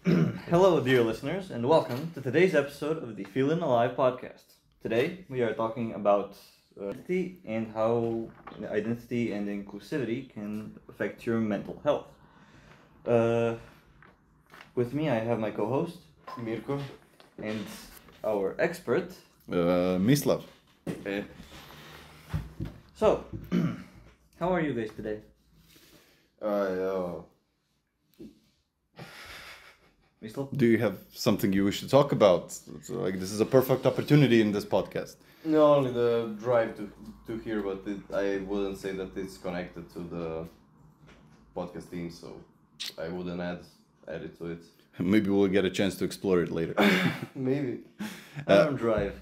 Hello, dear listeners, and welcome to today's episode of the Feelin Alive podcast. Today, we are talking about identity and how identity and inclusivity can affect your mental health. Uh, with me, I have my co-host Mirko. and our expert. Mislav. Okay. So, how are you guys today? Mislav? Do you have something you wish to talk about? So, like, this is a perfect opportunity in this podcast. No, only the drive to here, but I wouldn't say that it's connected to the podcast team, so I wouldn't add it to it. Maybe we'll get a chance to explore it later. Maybe. I don't drive.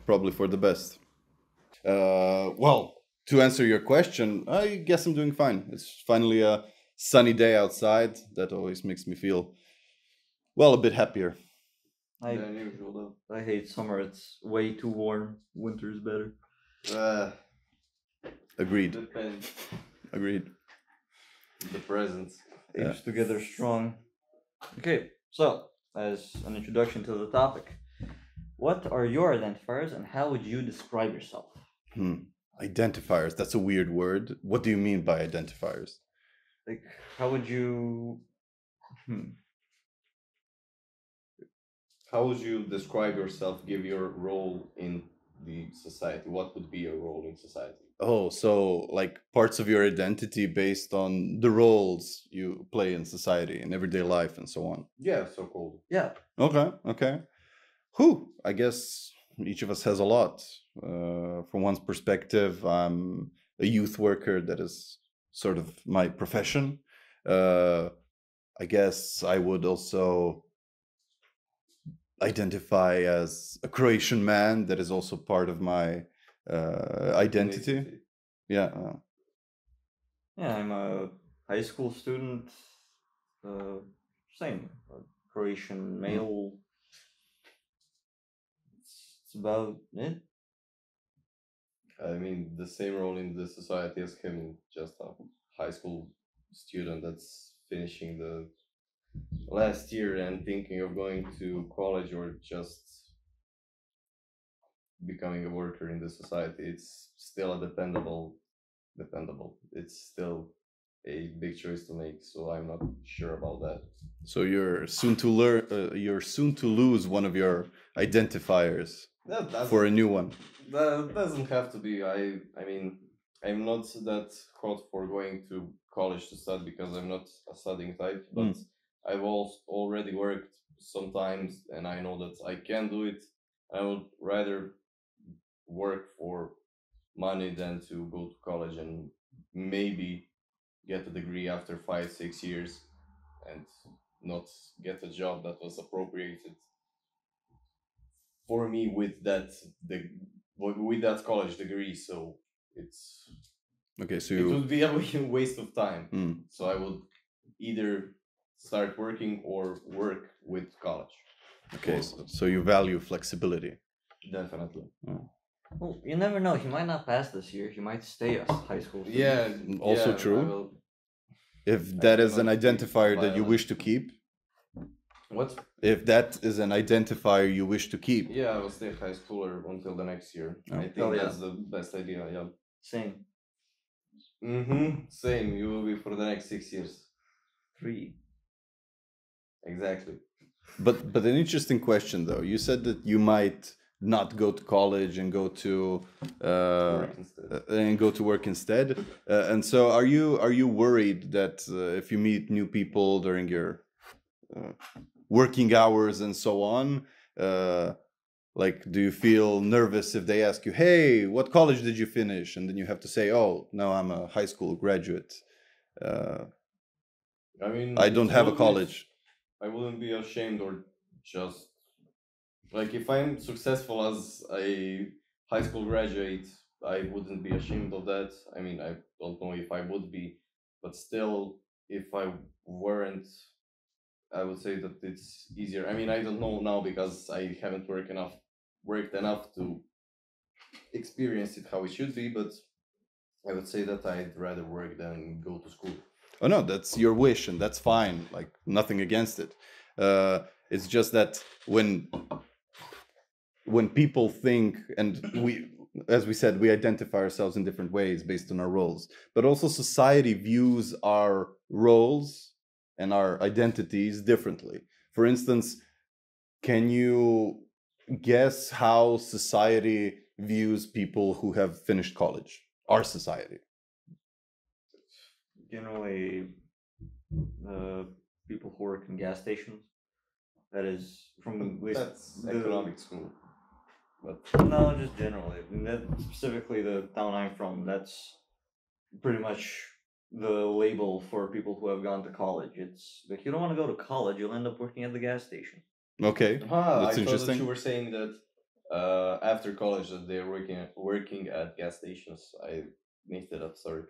Probably for the best. Well, to answer your question, I guess I'm doing fine. It's finally a sunny day outside. That always makes me feel, well, a bit happier. Than usual, though. I hate summer. It's way too warm. Winter is better. Agreed. Depends. Agreed. The presents. Age together strong. Okay, so as an introduction to the topic, what are your identifiers and how would you describe yourself? Identifiers. That's a weird word. What do you mean by identifiers? Like, how would you? How would you describe yourself, give your role in the society? What would be your role in society? Oh, so like parts of your identity based on the roles you play in society, in everyday life, and so on. Yeah, so called. Yeah. Okay. I guess each of us has a lot. From one's perspective, I'm a youth worker. That is sort of my profession. I guess I would also identify as a Croatian man. That is also part of my identity. Yeah. Yeah, I'm a high school student. Same. A Croatian male. It's about it. I mean, the same role in the society as him, just a high school student that's finishing the last year and thinking of going to college or just becoming a worker in the society. It's still a dependable. It's still a big choice to make, so I'm not sure about that. So you're soon to learn. You're soon to lose one of your identifiers for a new one. That doesn't have to be. I mean, I'm not that hot for going to college to study because I'm not a studying type, but I've already worked sometimes and I know that I can do it. I would rather work for money than to go to college and maybe get a degree after 5-6 years and not get a job that was appropriated for me with that college degree. So it's Okay, so it would be a waste of time. Mm. So I would either start working or work with college. Okay, so you value flexibility. Definitely. Well, you never know. He might not pass this year. He might stay a high school student. Yeah. Also yeah, true. If that is an identifier that you wish to keep. What? If that is an identifier you wish to keep. Yeah, I will stay high schooler until the next year. I think that's the best idea. Yeah. Same. Same. You will be for the next 6 years. 3. Exactly. But an interesting question though. You said that you might not go to college and go to work instead. And so are you worried that if you meet new people during your working hours and so on, like, do you feel nervous if they ask you, hey, what college did you finish? And then you have to say, oh, no, I'm a high school graduate. I mean, I don't have a college. I wouldn't be ashamed or just like if I'm successful as a high school graduate, I wouldn't be ashamed of that. I mean, I don't know if I would be, but still, if I weren't, I would say that it's easier. I mean, I don't know now because I haven't worked enough to experience it how it should be, but I would say that I'd rather work than go to school. Oh no, that's your wish, and that's fine. Like nothing against it. It's just that when people think, and we, as we said, we identify ourselves in different ways based on our roles, but also society views our roles and our identities differently. For instance, can you guess how society views people who have finished college? Our society. Generally, people who work in gas stations. That is from at least That's economic school. But no, just generally. I mean, that specifically the town I'm from. That's pretty much the label for people who have gone to college. It's like you don't want to go to college, you'll end up working at the gas station. Okay, I that's thought interesting. that you were saying that after college that they're working at gas stations. I mixed it up. Sorry.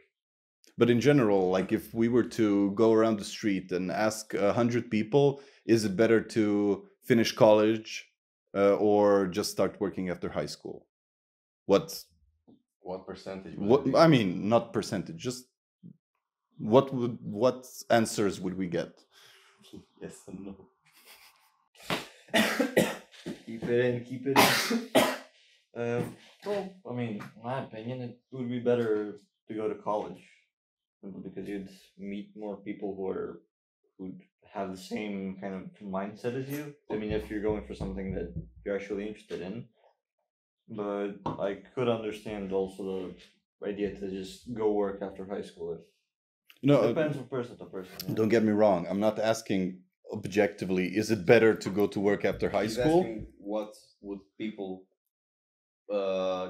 But in general, like if we were to go around the street and ask 100 people, is it better to finish college or just start working after high school? What percentage? Would what it be? I mean, not percentage, just what answers would we get? Yes and no. Keep it in, keep it in. Well, I mean, in my opinion, it would be better to go to college simply because you'd meet more people who'd have the same kind of mindset as you. I mean, if you're going for something that you're actually interested in, but I could understand also the idea to just go work after high school. You know, It depends from person to person. Yeah. don't get me wrong. I'm not asking objectively, is it better to go to work after high He's school? asking what would people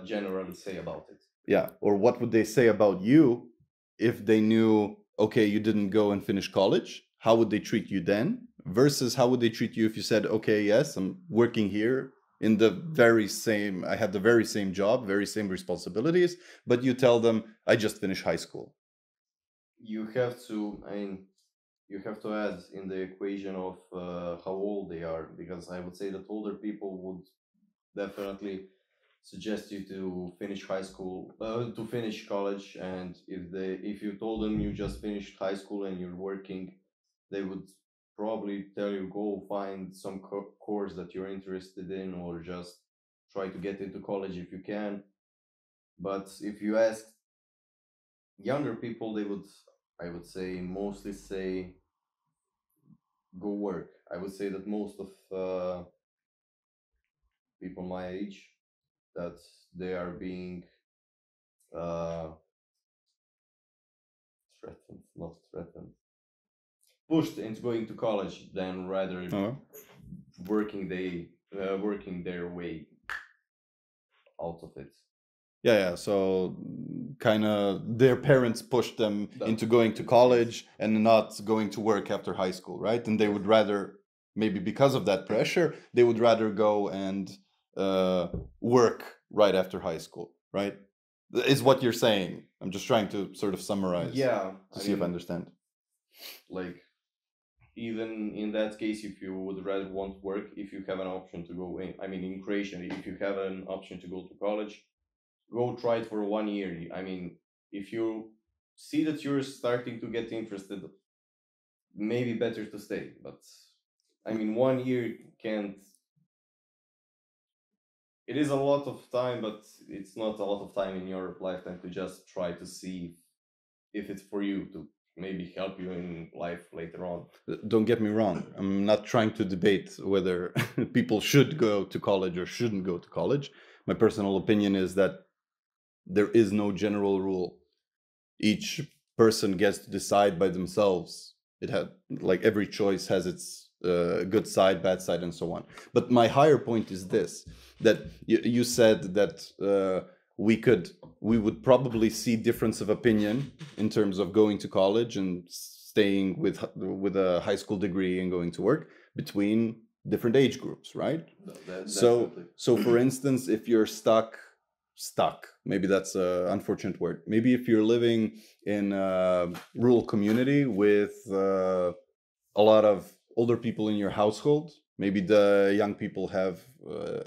generally say about it. Yeah, or what would they say about you if they knew, okay, you didn't go and finish college? How would they treat you then? Versus how would they treat you if you said, okay, yes, I'm working here in the very same, I have the very same job, very same responsibilities, but you tell them, I just finished high school. You have to, I mean, you have to add in the equation of how old they are, because I would say that older people would definitely suggest you to finish high school, to finish college, and if you told them you just finished high school and you're working, they would probably tell you go find some course that you're interested in, or just try to get into college if you can. But if you ask younger people, they would, I would say, mostly say go work. I would say that most of people my age, that they are being threatened, not threatened, pushed into going to college than rather working their way out of it. Yeah. So kind of their parents pushed them into going to college and not going to work after high school, right? And they would rather, maybe because of that pressure, they would rather go and work right after high school, right? Is what you're saying. I'm just trying to sort of summarize. Yeah. To see if I understand. Like, even in that case, if you would rather want to work, if you have an option to go in, I mean, in Croatia, if you have an option to go to college, go try it for 1 year. I mean, if you see that you're starting to get interested, maybe better to stay. But I mean, 1 year can't. It is a lot of time, but it's not a lot of time in your lifetime to just try to see if it's for you, to maybe help you in life later on. Don't get me wrong. I'm not trying to debate whether people should go to college or shouldn't go to college. My personal opinion is that there is no general rule. Each person gets to decide by themselves. It had, like, every choice has its good side, bad side, and so on. But my higher point is this: that you said that we would probably see difference of opinion in terms of going to college and staying with a high school degree and going to work between different age groups, right? So for instance, if you're stuck, maybe that's an unfortunate word, maybe if you're living in a rural community with a lot of older people in your household, maybe the young people have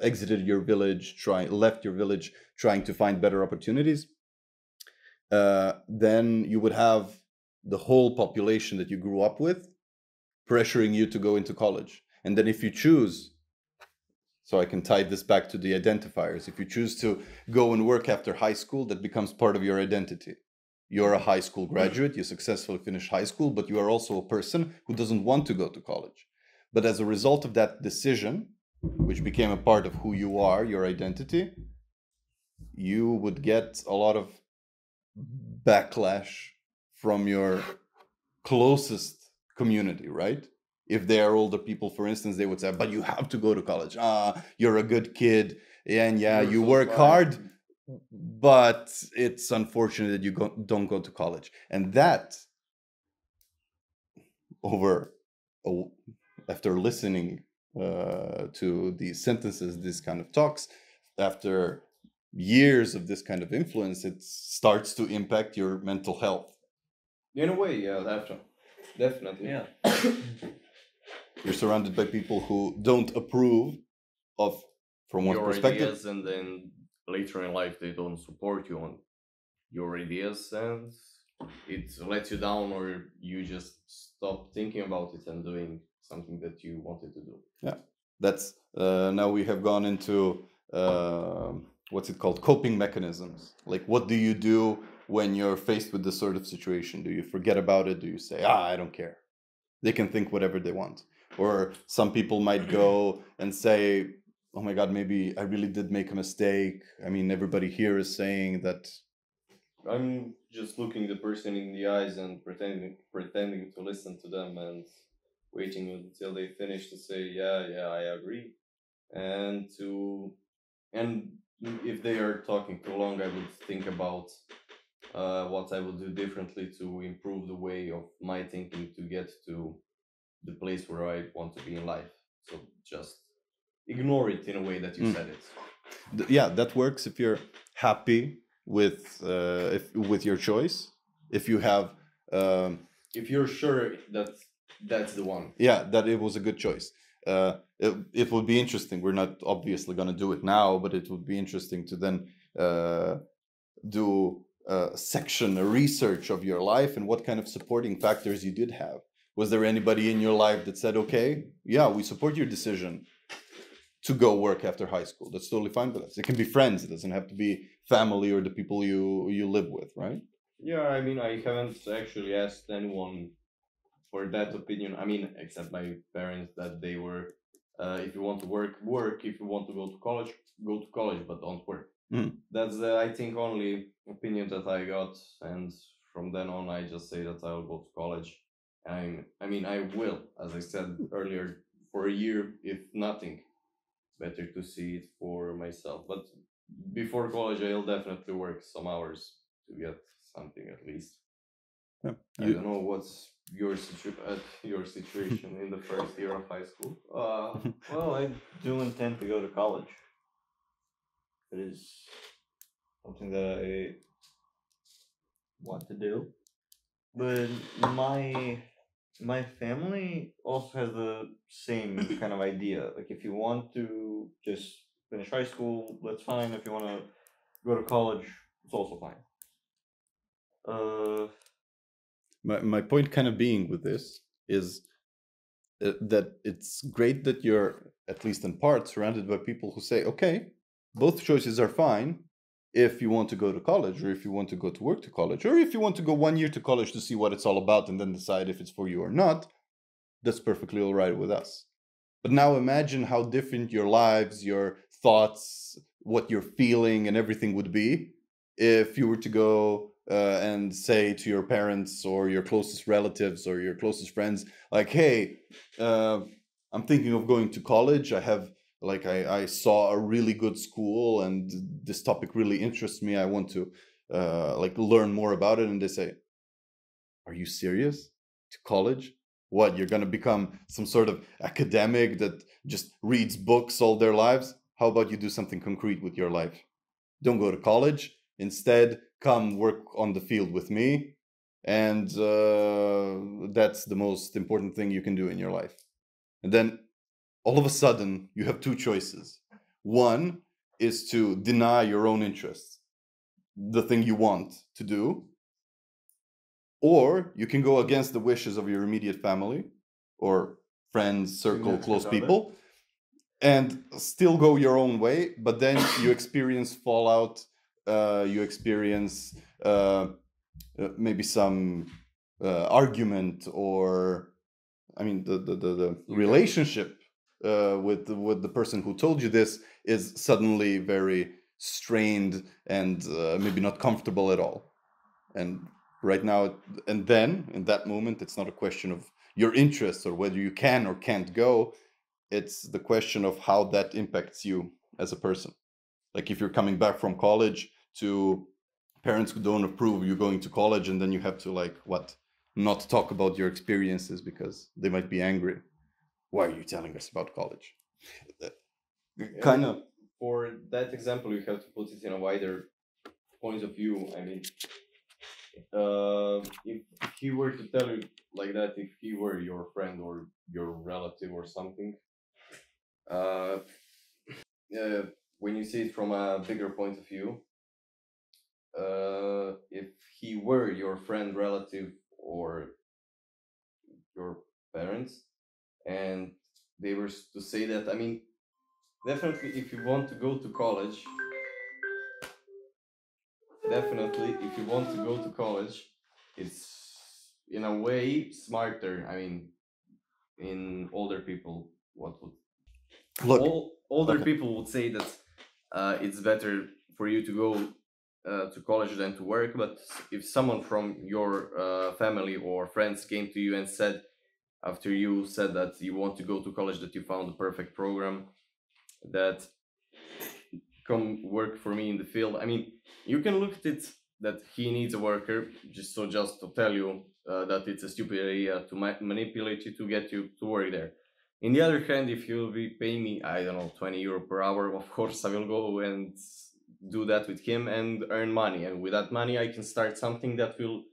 exited your village, left your village, trying to find better opportunities, then you would have the whole population that you grew up with pressuring you to go into college. And then if you choose, so I can tie this back to the identifiers, if you choose to go and work after high school, that becomes part of your identity. You're a high school graduate, you successfully finished high school, but you are also a person who doesn't want to go to college. But as a result of that decision, which became a part of who you are, your identity, you would get a lot of backlash from your closest community, right? If they are older people, for instance, they would say, but you have to go to college. You're a good kid. And yeah, you work hard, but it's unfortunate that you don't go to college. And that, after listening to these sentences, this kind of talks, after years of this kind of influence, it starts to impact your mental health. In a way, yeah, definitely. Yeah. You're surrounded by people who don't approve of, from one your perspective, ideas, and then later in life they don't support you on your ideas, and it lets you down, or you just stop thinking about it and doing something that you wanted to do. Yeah, that's now we have gone into what's it called, coping mechanisms. Like, what do you do when you're faced with this sort of situation? Do you forget about it? Do you say, I don't care, they can think whatever they want? Or some people might go and say, oh my God, maybe I really did make a mistake. I mean, everybody here is saying that. I'm just looking the person in the eyes and pretending to listen to them and waiting until they finish to say, yeah, I agree. And if they are talking too long, I would think about what I would do differently to improve the way of my thinking to get to the place where I want to be in life. So just ignore it in a way that you said it. Yeah, that works if you're happy with your choice. If you have, if you're sure that that's the one. Yeah, that it was a good choice. It would be interesting. We're not obviously going to do it now, but it would be interesting to then do a research of your life and what kind of supporting factors you did have. Was there anybody in your life that said, okay, yeah, we support your decision to go work after high school? That's totally fine with us. It can be friends. It doesn't have to be family or the people you live with, right? Yeah, I mean, I haven't actually asked anyone for that opinion. I mean, except my parents, that they were, if you want to work. If you want to go to college, but don't work. That's the, I think, only opinion that I got. And from then on, I just say that I'll go to college. I mean, I will, as I said earlier, for a year, if nothing. Better to see it for myself. But before college, I'll definitely work some hours to get something at least. Yeah. I don't know what's your situation in the first year of high school. Well, I do intend to go to college. It is something that I want to do. But my family also has the same kind of idea. Like, if you want to just finish high school, that's fine. If you want to go to college, it's also fine. My point kind of being with this is that it's great that you're, at least in part, surrounded by people who say, okay, both choices are fine. If you want to go to college, or if you want to go to work to college, or if you want to go 1 year to college to see what it's all about and then decide if it's for you or not, that's perfectly all right with us. But now imagine how different your lives, your thoughts, what you're feeling and everything would be if you were to go and say to your parents or your closest relatives or your closest friends, like, hey, I'm thinking of going to college. I saw a really good school and this topic really interests me. I want to learn more about it. And they say, are you serious? To college? What, you're going to become some sort of academic that just reads books all their lives? How about you do something concrete with your life? Don't go to college. Instead, come work on the field with me. And that's the most important thing you can do in your life. And then all of a sudden, you have two choices. One is to deny your own interests, the thing you want to do. or you can go against the wishes of your immediate family or friends, circle, close people, and still go your own way, but then you experience fallout, you experience maybe some argument, or I mean the relationship with the person who told you this is suddenly very strained and maybe not comfortable at all. And right now, and then in that moment, it's not a question of your interests or whether you can or can't go. It's the question of how that impacts you as a person. Like if you're coming back from college to parents who don't approve you going to college, and then you have to like not talk about your experiences because they might be angry. Why are you telling us about college? Kind of. For that example, you have to put it in a wider point of view. I mean, if he were to tell you like that, if he were your friend or your relative or something, when you see it from a bigger point of view, if he were your friend, relative, or your parents, and they were to say that, I mean, definitely if you want to go to college, it's in a way smarter. I mean, in older people, older people would say that it's better for you to go to college than to work. But if someone from your family or friends came to you and said, after you said that you want to go to college, that you found the perfect program, that come work for me in the field, I mean, you can look at it that he needs a worker, just to tell you that it's a stupid idea to manipulate you to get you to work there. In the other hand, if you'll be paying me, I don't know, 20 euro per hour, of course I will go and do that with him and earn money. And with that money, I can start something that will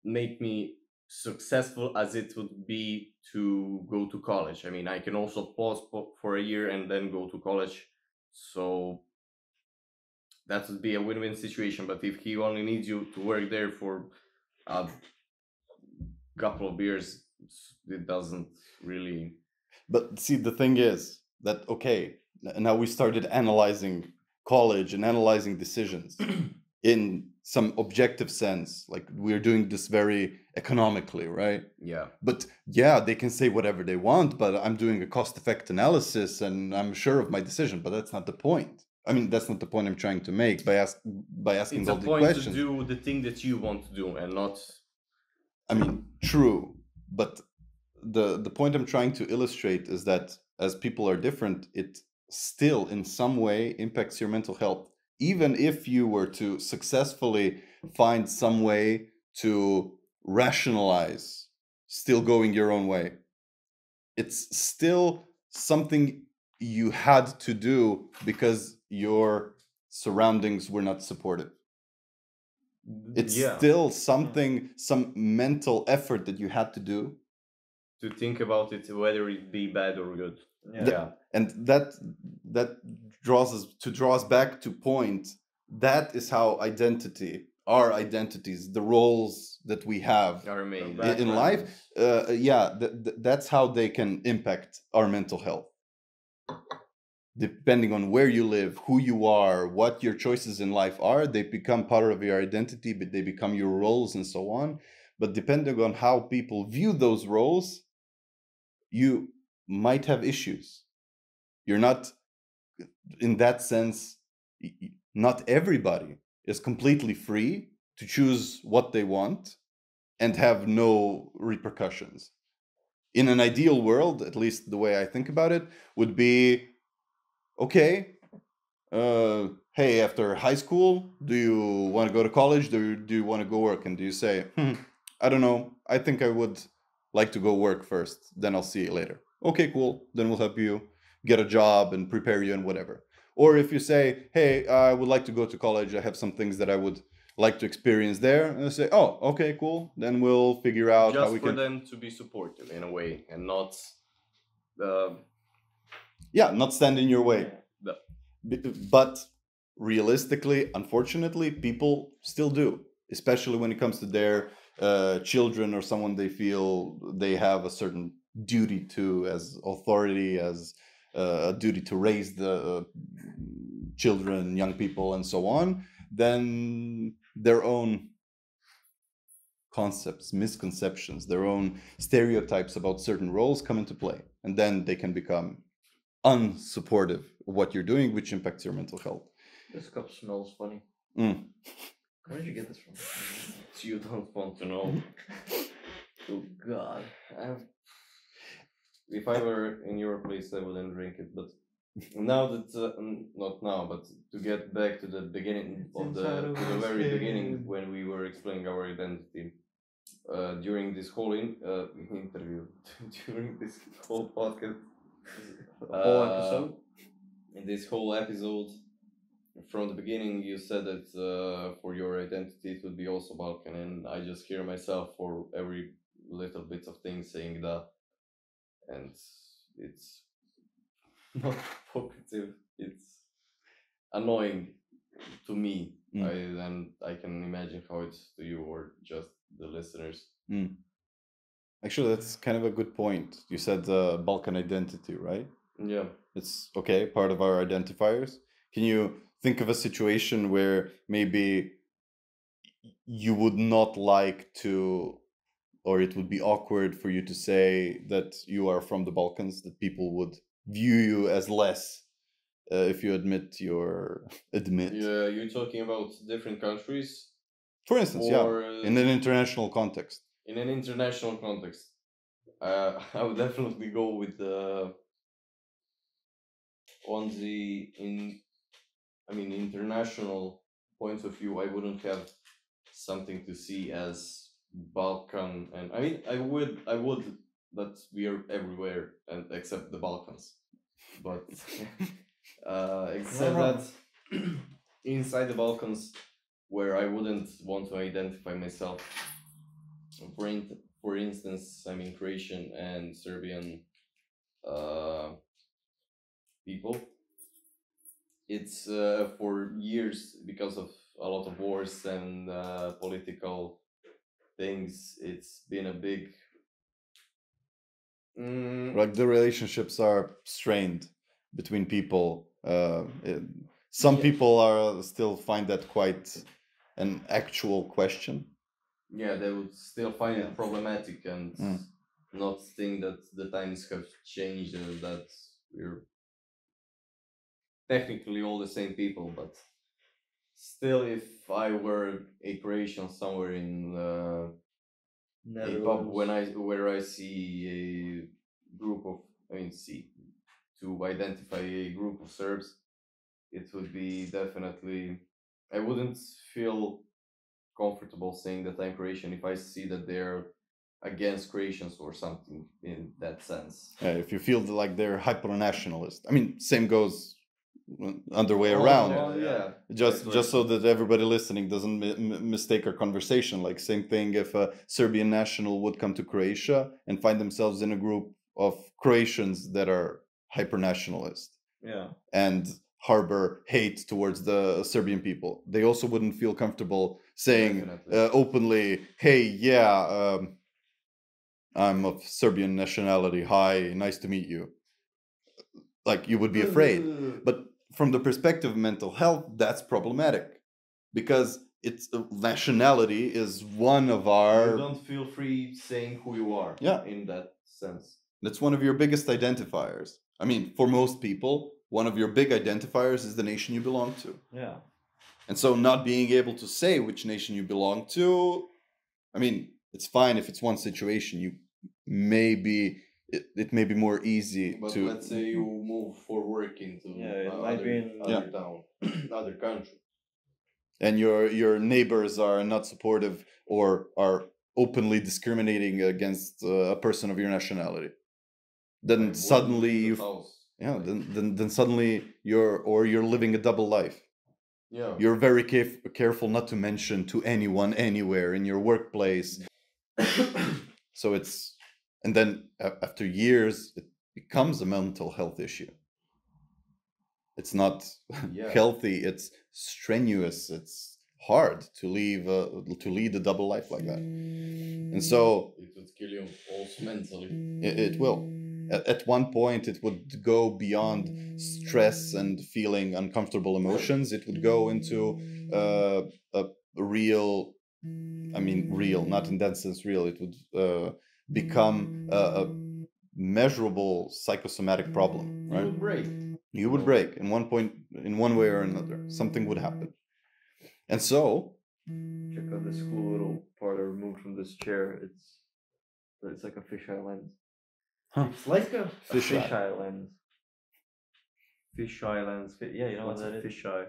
make me successful as it would be to go to college. I mean, I can also pause for a year and then go to college. So that would be a win-win situation. But if he only needs you to work there for a couple of years, it doesn't really. But see, the thing is that, okay, now we started analyzing college and analyzing decisions in some objective sense. Like we're doing this very economically, right? Yeah. But yeah, they can say whatever they want, but I'm doing a cost-effect analysis and I'm sure of my decision. But that's not the point. I mean, that's not the point I'm trying to make by asking it's all the It's questions. a point to do the thing that you want to do and not. I mean, true, but the point I'm trying to illustrate is that as people are different, it still in some way impacts your mental health. Even if you were to successfully find some way to rationalize still going your own way, it's still something you had to do because your surroundings were not supportive. It's still something, some mental effort that you had to do to think about it, whether it be bad or good. And that draws us back to point. That is how our identities, the roles that we have are made in life, that's how they can impact our mental health. Depending on where you live, who you are, what your choices in life are, they become part of your identity, but they become your roles and so on. But depending on how people view those roles, you might have issues. You're not, in that sense, not everybody is completely free to choose what they want and have no repercussions. In an ideal world, at least the way I think about it, would be, okay, hey, after high school, do you want to go to college? Do you want to go work? And do you say, I don't know, I think I would like to go work first, then I'll see you later. Okay, cool, then we'll help you get a job and prepare you and whatever. Or if you say, hey, I would like to go to college, I have some things that I would like to experience there, and I say, oh, okay, cool, then we'll figure out just how we can... Just for them to be supportive in a way, and not... not stand in your way. Yeah. But realistically, unfortunately, people still do, especially when it comes to their children or someone they feel they have a certain duty to as authority, as a duty to raise the children, young people, and so on, then their own concepts, misconceptions, their own stereotypes about certain roles come into play. And then they can become unsupportive of what you're doing, which impacts your mental health. This cup smells funny. Where did you get this from? You don't want to know. Oh God. If I were in your place, I wouldn't drink it. But now that, not now, but to get back to the beginning of the very beginning, when we were explaining our identity, during this whole interview, during this whole podcast, Whole episode. in this whole episode, from the beginning, you said that for your identity it would be also Balkan, and I just hear myself for every little bit of thing saying that, and it's not positive. It's annoying to me. And I can imagine how it's to you or just the listeners. Actually, that's kind of a good point. You said Balkan identity, right? Yeah. It's okay, part of our identifiers. Can you think of a situation where maybe you would not like to, or it would be awkward for you to say that you are from the Balkans, that people would view you as less if you admit. Yeah, you're talking about different countries? For instance, in an international context. In an international context, I would definitely go with on the international point of view. I wouldn't have something to see as Balkan, and I would that we are everywhere and except the Balkans, but except that inside the Balkans, where I wouldn't want to identify myself. For instance, Croatian and Serbian people. It's for years, because of a lot of wars and political things, it's been a big like the relationships are strained between people. Some people are still find that quite an actual question. Yeah, they would still find it problematic and not think that the times have changed and that we're technically all the same people. But still, if I were a Croatian somewhere in a pub where I see a group of to identify a group of Serbs, it would be definitely, I wouldn't feel comfortable saying that I'm Croatian if I see that they're against Croatians or something in that sense. If you feel like they're hyper-nationalist. Same goes other way around. Just so that everybody listening doesn't mistake our conversation. Like, same thing if a Serbian national would come to Croatia and find themselves in a group of Croatians that are hyper-nationalist. Yeah. And harbor hate towards the Serbian people. They also wouldn't feel comfortable saying openly, hey, I'm of Serbian nationality. Hi, nice to meet you. Like, you would be afraid. But from the perspective of mental health, that's problematic. Because nationality is one of our... You don't feel free saying who you are in that sense. That's one of your biggest identifiers. For most people, one of your big identifiers is the nation you belong to. Yeah. And so not being able to say which nation you belong to, it's fine if it's one situation. It may be more easy but to... let's say you move for work into other town, other country. And your neighbors are not supportive or are openly discriminating against a person of your nationality. Then suddenly then suddenly you're living a double life. Yeah. You're very careful not to mention to anyone anywhere in your workplace. So and then after years it becomes a mental health issue. It's not healthy, it's strenuous, it's hard to lead a double life like that. And so it would kill you also mentally. it will. At one point, it would go beyond stress and feeling uncomfortable emotions. It would go into a real, I mean, real, not in that sense real. It would become a measurable psychosomatic problem, right? You would break. You would break in one point, in one way or another. Something would happen. And so, Check out this cool little part I removed from this chair. It's like a fisheye lens. Huh. It's like a Fisheye. fisheye lens. Fisheye lens. Yeah, you know What's what a that is? fisheye?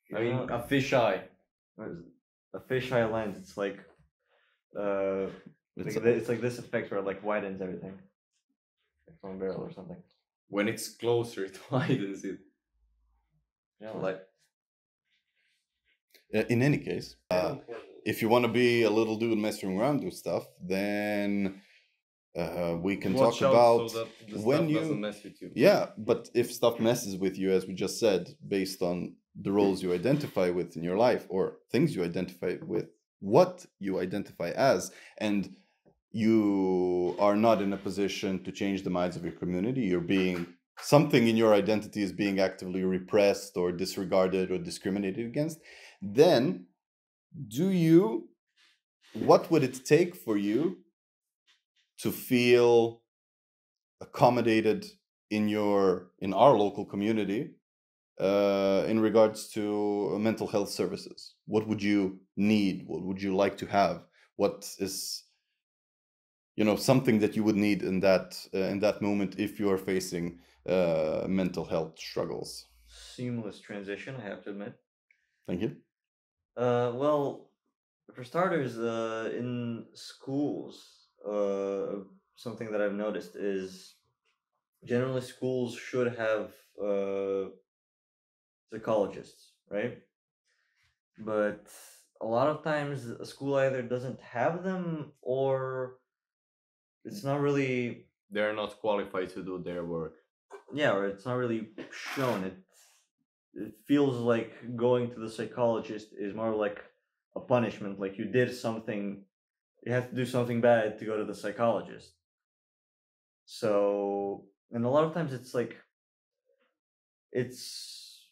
You I mean, know- a fisheye. what is it? A fisheye lens. It's like it's it's like this effect where it like widens everything, like from a barrel or something. When it's closer, it widens it. Yeah, Like, in any case, if you want to be a little dude messing around with stuff, then we can watch talk out about so that the when stuff you doesn't mess with you. yeah, but if stuff messes with you, as we just said, based on the roles you identify with in your life or things you identify with, what you identify as, and you are not in a position to change the minds of your community, you're being something in your identity is being actively repressed or disregarded or discriminated against, then what would it take for you to feel accommodated in our local community in regards to mental health services? What would you need? What would you like to have? What is something that you would need in that moment if you are facing mental health struggles? seamless transition, I have to admit. Thank you. Well, for starters, in schools, something that I've noticed is generally schools should have psychologists, right? But a lot of times a school either doesn't have them or it's not really, They're not qualified to do their work. yeah, or it's not really shown. It feels like going to the psychologist is more like a punishment, like you did something, you have to do something bad to go to the psychologist. So, and a lot of times it's like, it's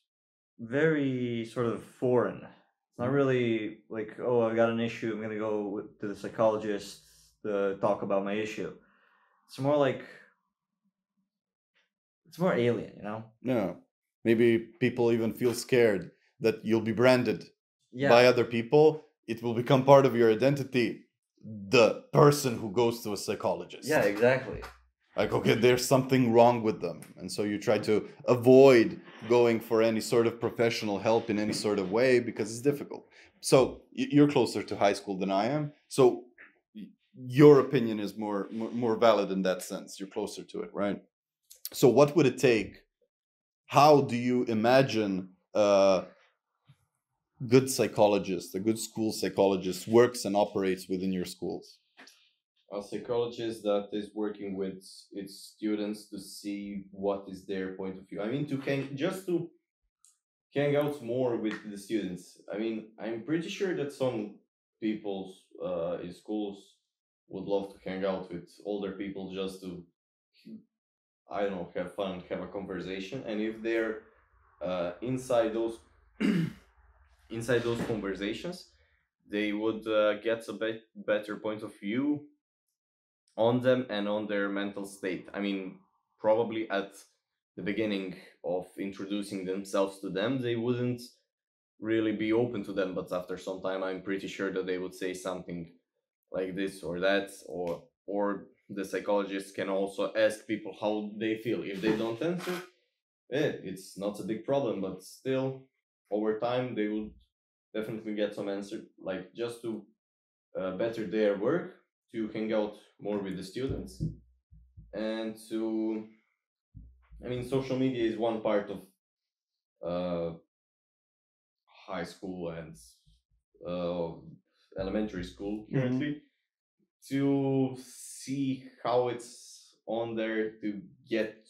very sort of foreign. It's not really like, oh, I got an issue, I'm gonna go to the psychologist to talk about my issue. It's more like, it's more alien, you know? Yeah. Maybe people even feel scared that you'll be branded Yeah. by other people. It will become part of your identity. The person who goes to a psychologist. Yeah, exactly. Like, okay, there's something wrong with them. And so you try to avoid going for any sort of professional help in any sort of way because it's difficult. So you're closer to high school than I am. So your opinion is more valid in that sense. You're closer to it, right? So what would it take? How do you imagine a good psychologist, a good school psychologist works and operates within your schools? A psychologist that is working with its students to see what is their point of view. I mean, to hang out more with the students. I mean, I'm pretty sure that some people in schools would love to hang out with older people just to, I don't know, have fun, have a conversation. And if they're inside those inside those conversations, they would get a better point of view on them and on their mental state. I mean, probably at the beginning of introducing themselves to them, they wouldn't really be open to them, but after some time, I'm pretty sure that they would say something like this or that, or the psychologists can also ask people how they feel. If they don't answer, it's not a big problem, but still, over time, they will definitely get some answer, like just to better their work, to hang out more with the students, and to, I mean, social media is one part of high school and elementary school currently, to see how it's on there, to get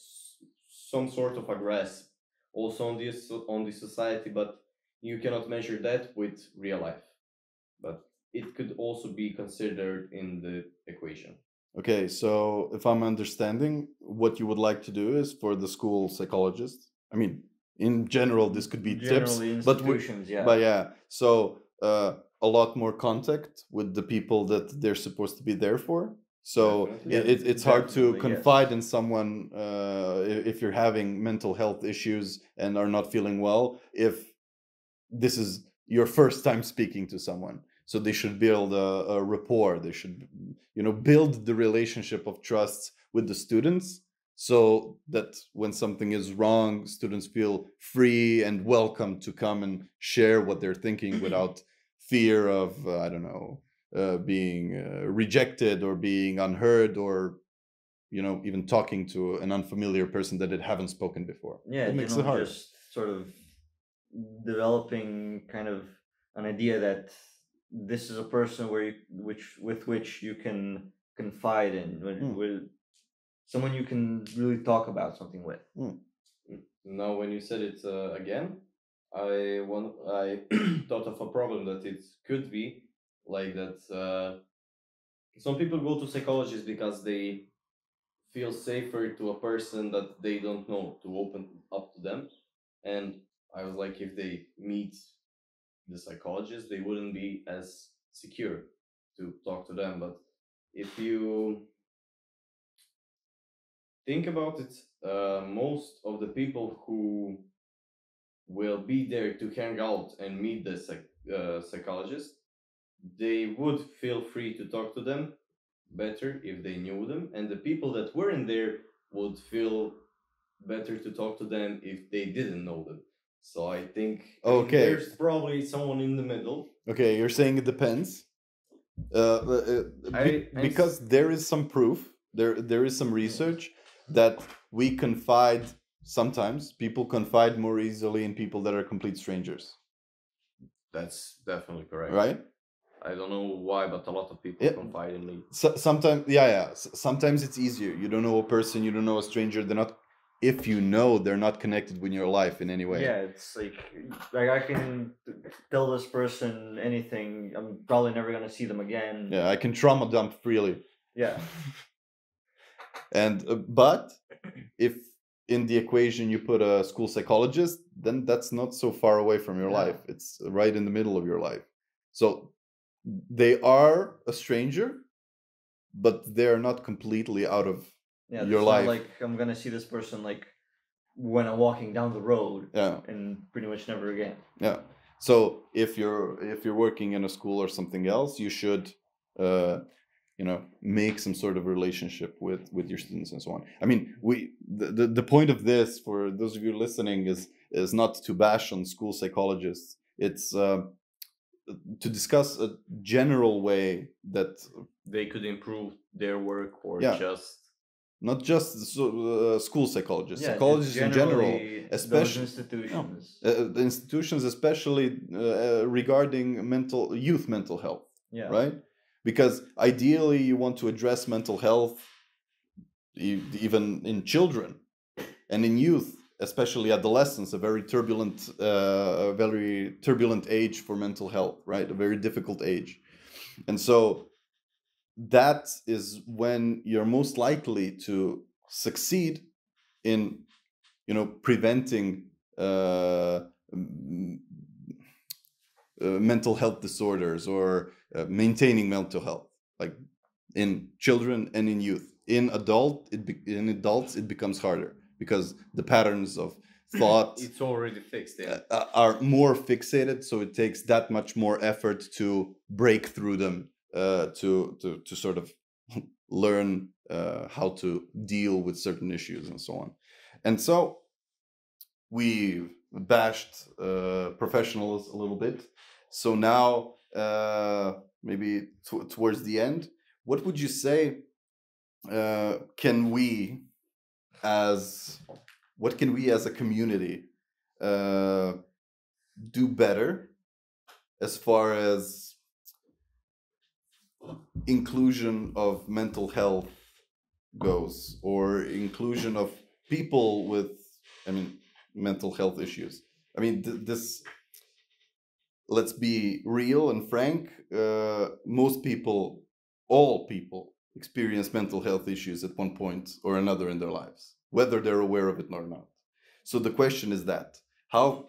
some sort of a grasp also on this society. But you cannot measure that with real life, but it could also be considered in the equation. Okay, so if I'm understanding, what you would like to do is for the school psychologist. I mean, in general, this could be tips, Generally, but institutions, yeah. but yeah. So a lot more contact with the people that they're supposed to be there for. So Definitely. it's hard to Definitely, yes. confide in someone if you're having mental health issues and are not feeling well. If this is your first time speaking to someone, so they should build a rapport. They should, build the relationship of trust with the students, so that when something is wrong, students feel free and welcome to come and share what they're thinking without fear of I don't know, being rejected or being unheard, or even talking to an unfamiliar person that they haven't spoken before. Yeah, That makes it harder. just sort of developing kind of an idea that this is a person with which you can confide in, with someone you can really talk about something with. Now, when you said it again, I thought of a problem that it could be like that. Some people go to psychologists because they feel safer to a person that they don't know to open up to them, and I was like, if they meet the psychologist, they wouldn't be as secure to talk to them. But if you think about it, most of the people who will be there to hang out and meet the psychologist, they would feel free to talk to them better if they knew them, and the people that weren't there would feel better to talk to them if they didn't know them. So I think Okay. there's probably someone in the middle. Okay, you're saying it depends. Because there is some proof, there is some research that we confide, sometimes people confide more easily in people that are complete strangers. That's definitely correct. Right? I don't know why, but a lot of people confide in me. Sometimes, sometimes it's easier. You don't know a person, you don't know a stranger. If you know, they're not connected with your life in any way. Yeah, it's like I can tell this person anything. I'm probably never gonna see them again. Yeah, I can trauma dump freely. Yeah. And but if in the equation you put a school psychologist, then that's not so far away from your life. It's right in the middle of your life. So they are a stranger, but they're not completely out of your life. Not like I'm gonna see this person like when I'm walking down the road. Yeah. And pretty much never again. Yeah. So if you're working in a school or something else, you should make some sort of relationship with your students and so on. I mean, the point of this, for those of you listening, is not to bash on school psychologists. It's to discuss a general way that they could improve their work, or not just school psychologists, psychologists in general, especially institutions. The institutions, especially regarding youth mental health. Yeah. Right? Because ideally, you want to address mental health even in children and in youth, especially adolescence, a very turbulent age for mental health, right? A very difficult age. And so that is when you're most likely to succeed in, preventing mental health disorders or maintaining mental health, like in children and in youth. In adults, it becomes harder because the patterns of thought it's already fixed, are more fixated, so it takes that much more effort to break through them, to sort of learn how to deal with certain issues and so on. And so we bashed professionals a little bit. So now maybe towards the end, what would you say can we as a community do better as far as inclusion of mental health goes, or inclusion of people with mental health issues? I mean, let's be real and frank. Most people, all people, experience mental health issues at one point or another in their lives, whether they're aware of it or not. So the question is that how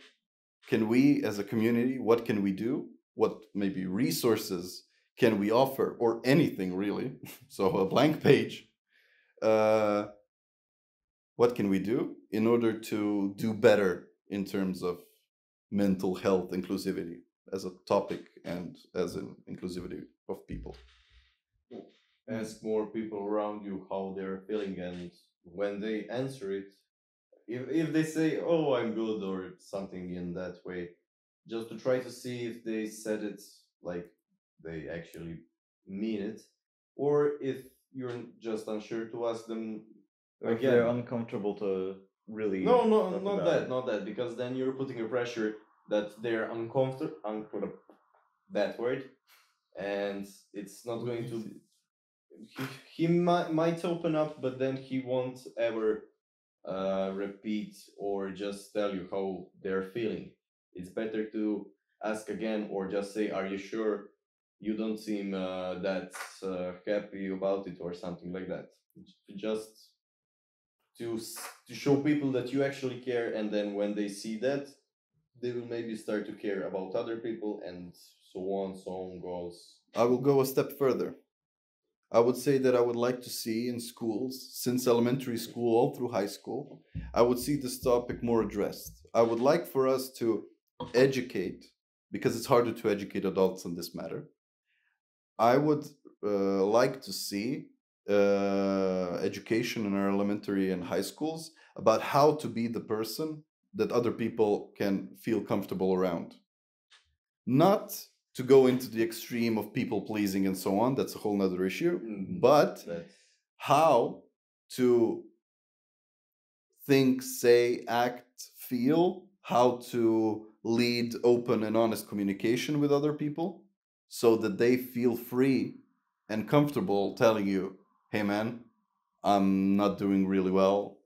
can we as a community, what can we do? What maybe resources can we offer, or anything really? So a blank page. What can we do in order to do better in terms of mental health inclusivity as a topic and as an inclusivity of people? Ask more people around you how they're feeling, and when they answer it, if they say, "Oh, I'm good," or something in that way, just to try to see if they said it like they actually mean it, or if you're just unsure, to ask them Or if again. they're uncomfortable to really. No, talk not about that, it. not that, because then you're putting a pressure that they're uncomfortable, that word, and it's not going to. He might open up, but then he won't ever repeat or just tell you how they're feeling. It's better to ask again, or just say, "Are you sure? You don't seem that happy about it," or something like that. Just to show people that you actually care, and then when they see that, they will maybe start to care about other people, and so on goes. I will go a step further. I would say that I would like to see in schools, since elementary school all through high school, I would see this topic more addressed. I would like for us to educate, because it's harder to educate adults on this matter. I would like to see education in our elementary and high schools about how to be the person that other people can feel comfortable around. Not to go into the extreme of people pleasing and so on, that's a whole nother issue, but how to think, say, act, feel, how to lead open and honest communication with other people so that they feel free and comfortable telling you, "Hey man, I'm not doing really well.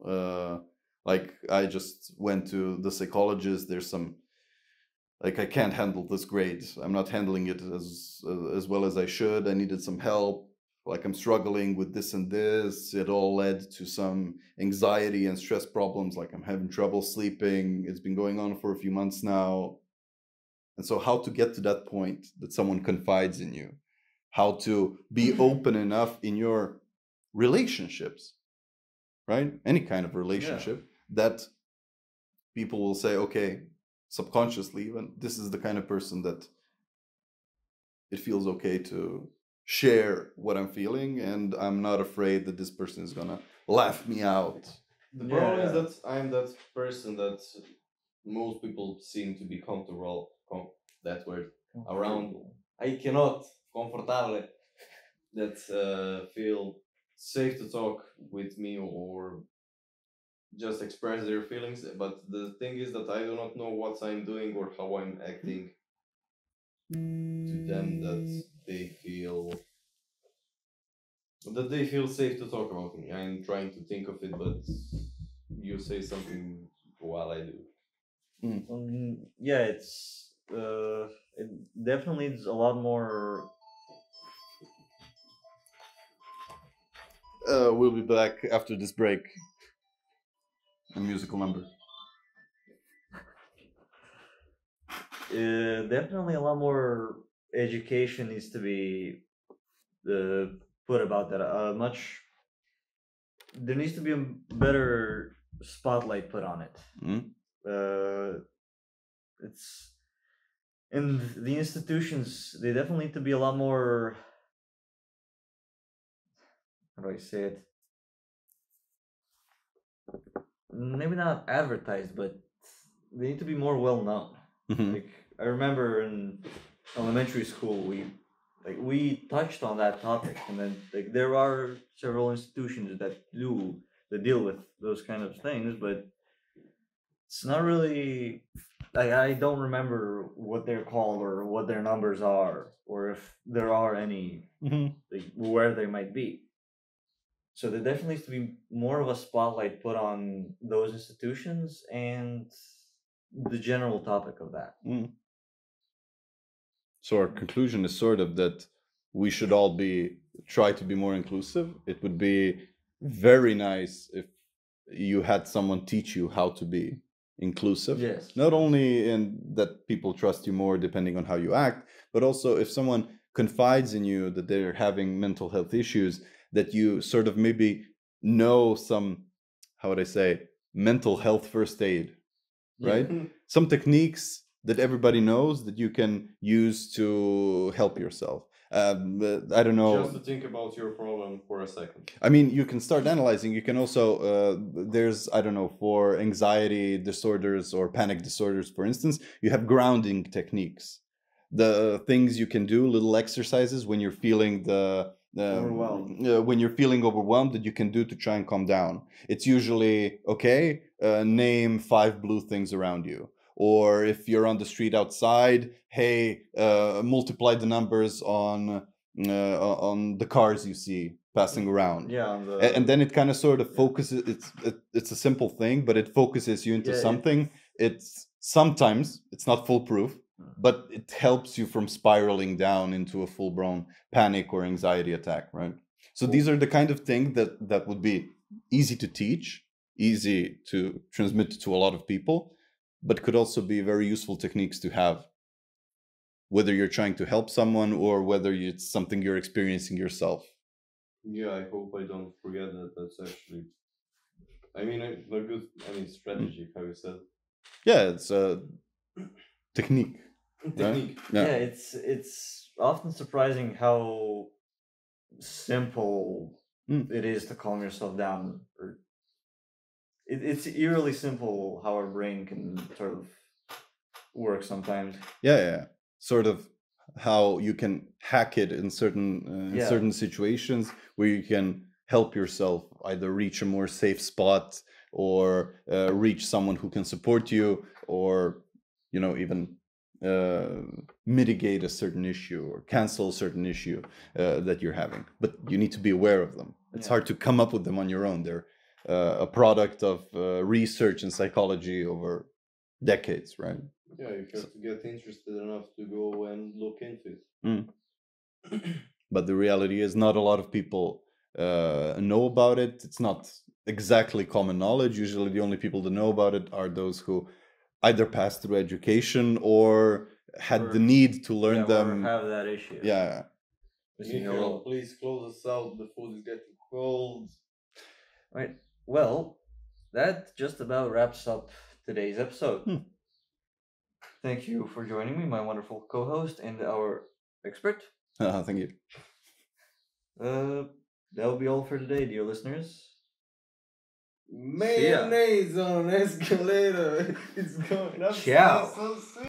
Like I just went to the psychologist, there's some, like I can't handle this grade. I'm not handling it as well as I should. I needed some help. Like I'm struggling with this and this. It all led to some anxiety and stress problems. Like I'm having trouble sleeping. It's been going on for a few months now." And so how to get to that point that someone confides in you, how to be open enough in your relationships, right? Any kind of relationship, that people will say, okay, subconsciously even, this is the kind of person that it feels okay to share what I'm feeling, and I'm not afraid that this person is gonna laugh me out. The problem is that I'm that person that most people seem to be comfortable. That word around. I cannot comfortable that feel safe to talk with me or just express their feelings. But the thing is that I do not know what I'm doing or how I'm acting to them that they feel safe to talk about me. I'm trying to think of it, but you say something while I do. Yeah, it definitely needs a lot more. We'll be back after this break. A musical number. Definitely a lot more education needs to be put about that. There needs to be a better spotlight put on it. It's in the institutions. They definitely need to be a lot more. How do I say it? Maybe not advertised, but they need to be more well known. Like I remember in elementary school, we touched on that topic, and then like there are several institutions that deal with those kind of things, but it's not really. Like I don't remember what they're called or what their numbers are, or if there are any, like, where they might be. So there definitely needs to be more of a spotlight put on those institutions and the general topic of that. So our conclusion is sort of that we should all try to be more inclusive. It would be very nice if you had someone teach you how to be inclusive. Yes. Not only in that people trust you more depending on how you act, but also if someone confides in you that they're having mental health issues, that you sort of maybe know some, how would I say, mental health first aid, right? Some techniques that everybody knows that you can use to help yourself. I don't know. Just to think about your problem for a second. I mean, you can start analyzing. You can also, there's, I don't know, for anxiety disorders or panic disorders, for instance, you have grounding techniques. The things you can do, little exercises when you're feeling Overwhelmed. when you're feeling overwhelmed that you can do to try and calm down. It's usually, okay, name 5 blue things around you. Or if you're on the street outside, hey, multiply the numbers on the cars you see passing around. Yeah, on the, And then it kind of sort of focuses. It's a simple thing, but it focuses you into something. It's sometimes it's not foolproof, but it helps you from spiraling down into a full-blown panic or anxiety attack, right? So these are the kind of things that would be easy to teach, easy to transmit to a lot of people, but could also be very useful techniques to have, whether you're trying to help someone or whether it's something you're experiencing yourself. Yeah, I hope I don't forget that. That's actually, I mean, a good, strategy, how you said. Yeah, it's a technique. Technique. Right? Yeah, it's often surprising how simple it is to calm yourself down. Or it's eerily simple how our brain can sort of work sometimes. Yeah. Sort of how you can hack it in certain situations where you can help yourself either reach a more safe spot or reach someone who can support you, or even mitigate a certain issue or cancel a certain issue that you're having. But you need to be aware of them. It's hard to come up with them on your own. They're a product of research in psychology over decades, right? Yeah, you have to get interested enough to go and look into it. But the reality is not a lot of people know about it. It's not exactly common knowledge. Usually the only people that know about it are those who either passed through education or had the need to learn them. Or have that issue. Yeah. Michael, please close us out. The food is getting cold. Right. Well, that just about wraps up today's episode. Thank you for joining me, my wonderful co-host and our expert. Thank you. That'll be all for today, dear listeners. Mayonnaise on an escalator. It's going up. Ciao. So